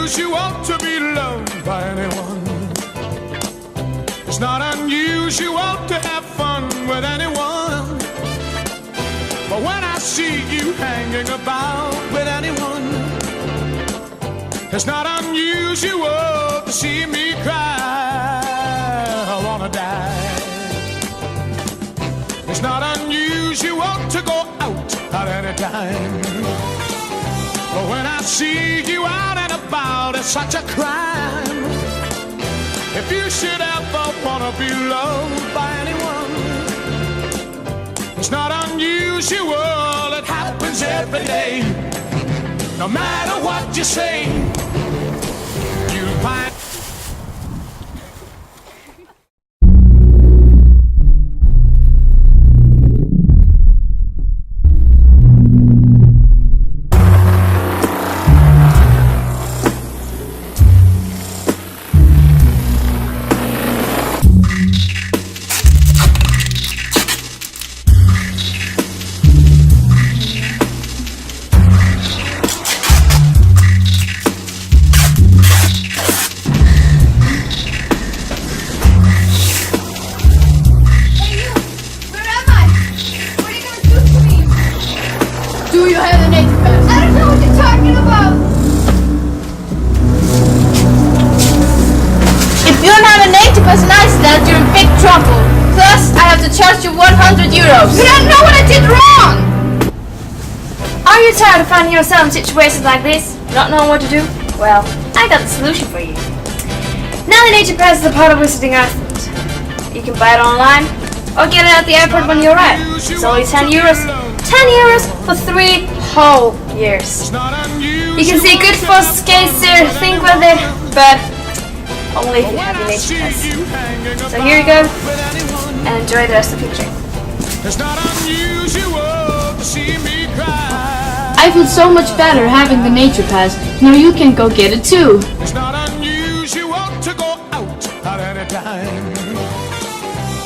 unusual to be loved by anyone. It's not unusual to have fun with anyone. But when I see you hanging about with anyone, it's not unusual to see me cry. I wanna die. It's not unusual to go out at any time. But when I see you out and about, it's such a crime. If you should ever wanna be loved by anyone, it's not unusual, it happens every day. No matter what you say, you'll find. Do you have the nature pass? I don't know what you're talking about. If you don't have a nature pass in Iceland, you're in big trouble. Plus, I have to charge you 100 euros. You don't know what I did wrong. Are you tired of finding yourself in situations like this? Not knowing what to do? Well, I got the solution for you. Now the nature pass is a part of visiting Iceland. You can buy it online or get it at the airport when you arrive. It's only 10 euros. 10 euros for 3 whole years. You can see good for skates there, think with it, but only if you have your nature pass. So here you go, and enjoy the rest of the picture. I feel so much better having the nature pass. Now you can go get it too. It's not unusual to go out at any time.